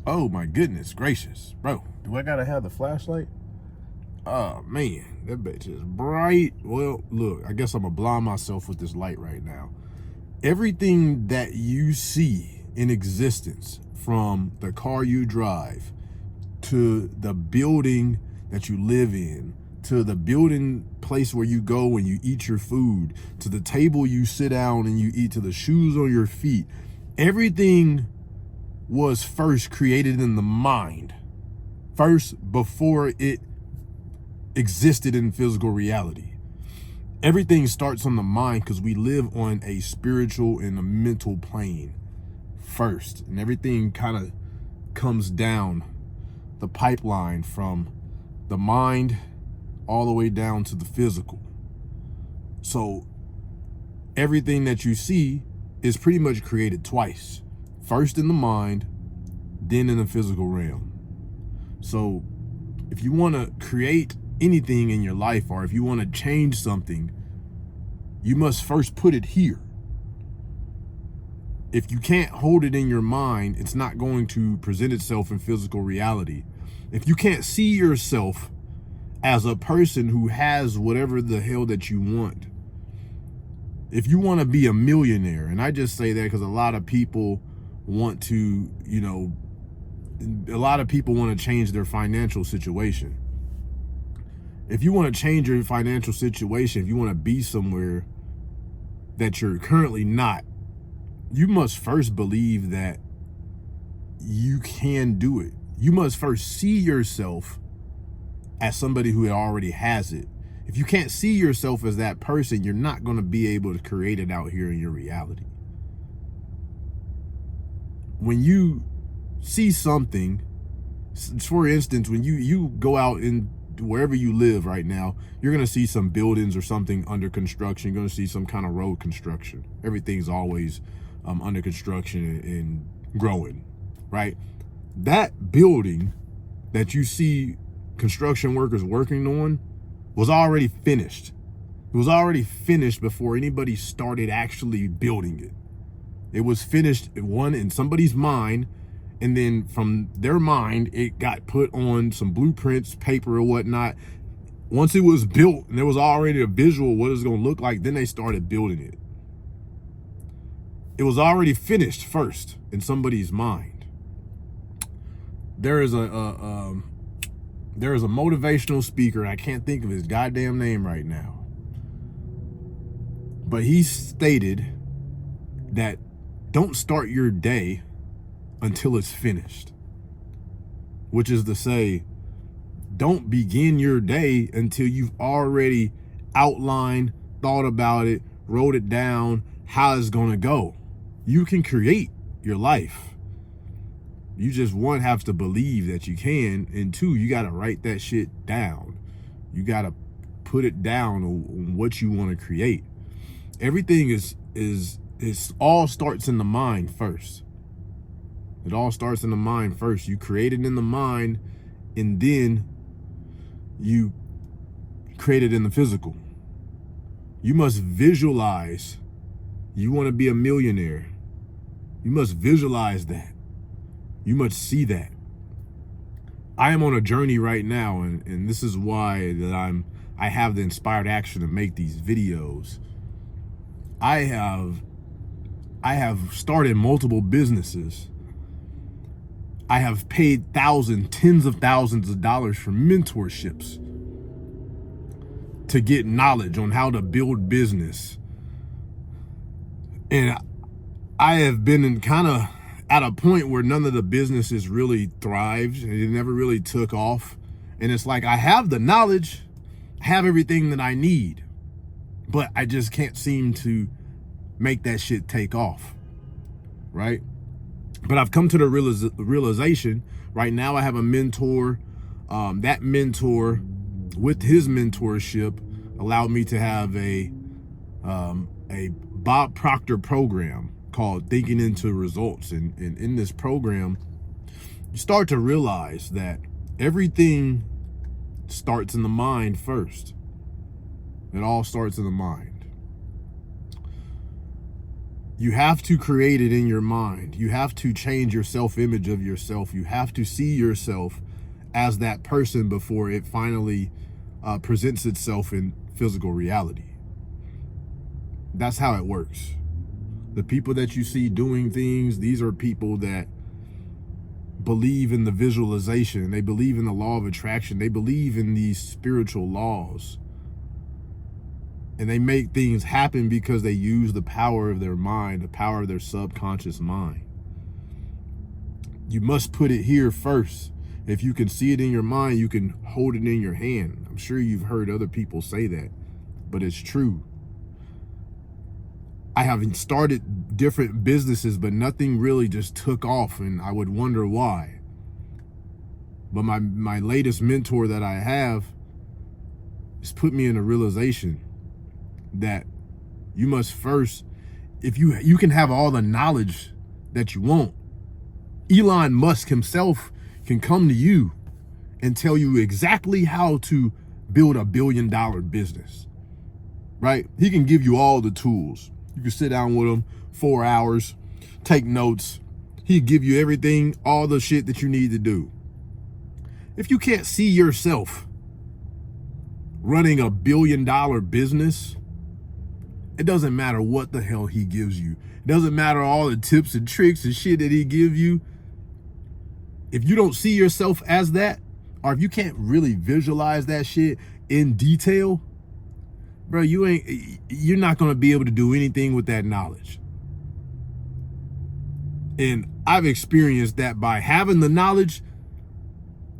Oh my goodness gracious, bro. Do I gotta have the flashlight? Oh man, that bitch is bright. Well, look, I guess I'm gonna blind myself with this light right now. Everything that you see in existence, from the car you drive, to the building that you live in, to the building place where you go and you eat your food, to the table you sit down and you eat, to the shoes on your feet, everything was first created in the mind, first before it existed in physical reality. Everything starts on the mind because we live on a spiritual and a mental plane first, and everything kind of comes down the pipeline from the mind all the way down to the physical. So everything that you see is pretty much created twice, first in the mind, then in the physical realm. So if you want to create anything in your life, or if you want to change something, you must first put it here. If you can't hold it in your mind, it's not going to present itself in physical reality. If you can't see yourself as a person who has whatever the hell that you want, if you want to be a millionaire, and I just say that because a lot of people want to, a lot of people want to change their financial situation. If you want to change your financial situation, if you want to be somewhere that you're currently not, you must first believe that you can do it. You must first see yourself as somebody who already has it. If you can't see yourself as that person, you're not going to be able to create it out here in your reality. When you see something, for instance, when you go out in wherever you live right now, you're going to see some buildings or something under construction. You're going to see some kind of road construction. Everything's always under construction and growing, right? That building that you see construction workers working on was already finished. It was already finished before anybody started actually building it. It was finished, one, in somebody's mind, and then from their mind, it got put on some blueprints, paper or whatnot. Once it was built and there was already a visual of what it's going to look like, then they started building it. It was already finished first in somebody's mind. There is a motivational speaker. I can't think of his goddamn name right now, but he stated that don't start your day until it's finished, which is to say, don't begin your day until you've already outlined, thought about it, wrote it down, how it's going to go. You can create your life. You just, one, have to believe that you can, and two, you got to write that shit down. You got to put it down on what you want to create. Everything is all starts in the mind first. It all starts in the mind first. You create it in the mind, and then you create it in the physical. You must visualize. You want to be a millionaire. You must visualize that. You must see that. I am on a journey right now, and this is why that I have the inspired action to make these videos. I have started multiple businesses. I have paid tens of thousands of dollars for mentorships to get knowledge on how to build business. And I have been in kind of at a point where none of the businesses really thrived, and it never really took off. And it's like, I have the knowledge, I have everything that I need, but I just can't seem to make that shit take off, right? But I've come to the realization right now. I have a mentor. That mentor, with his mentorship, allowed me to have a Bob Proctor program called Thinking into Results. And in this program, you start to realize that everything starts in the mind first. It all starts in the mind. You have to create it in your mind. You have to change your self-image of yourself. You have to see yourself as that person before it finally presents itself in physical reality. That's how it works. The people that you see doing things, these are people that believe in the visualization. They believe in the law of attraction. They believe in these spiritual laws. And they make things happen because they use the power of their mind, the power of their subconscious mind. You must put it here first. If you can see it in your mind, you can hold it in your hand. I'm sure you've heard other people say that, but it's true. I have started different businesses, but nothing really just took off, and I would wonder why. But my latest mentor that I have has put me in a realization that you must first, if you can have all the knowledge that you want. Elon Musk himself can come to you and tell you exactly how to build $1 billion business, right? He can give you all the tools. You can sit down with him 4 hours, take notes. He'll give you everything, all the shit that you need to do. If you can't see yourself running $1 billion business, it doesn't matter what the hell he gives you. It doesn't matter all the tips and tricks and shit that he gives you. If you don't see yourself as that, or if you can't really visualize that shit in detail, bro, you're not going to be able to do anything with that knowledge. And I've experienced that by having the knowledge,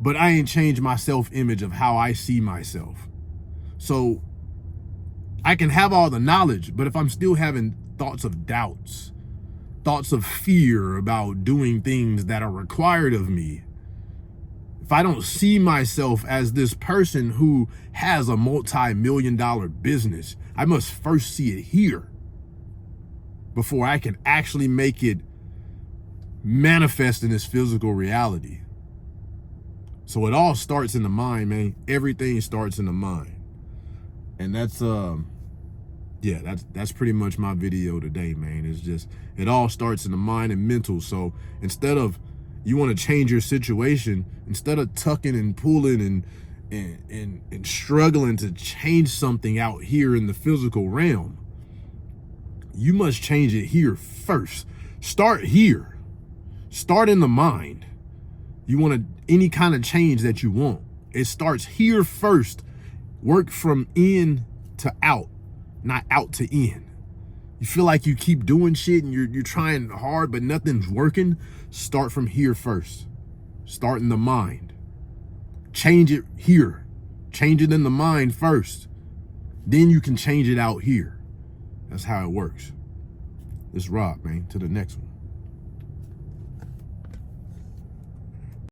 but I ain't changed my self-image of how I see myself. So I can have all the knowledge, but if I'm still having thoughts of doubts, thoughts of fear about doing things that are required of me, if I don't see myself as this person who has a multi-million-dollar business, I must first see it here before I can actually make it manifest in this physical reality. So it all starts in the mind, man. Everything starts in the mind. And that's that's pretty much my video today, man. It's just, it all starts in the mind and mental. So instead of, you want to change your situation, instead of tucking and pulling and struggling to change something out here in the physical realm, you must change it here first. Start here. Start in the mind. You want any kind of change that you want, it starts here first. Work from in to out, not out to in. You feel like you keep doing shit and you're trying hard, but nothing's working. Start from here first. Start in the mind. Change it here. Change it in the mind first. Then you can change it out here. That's how it works. It's Rob, man. To the next one.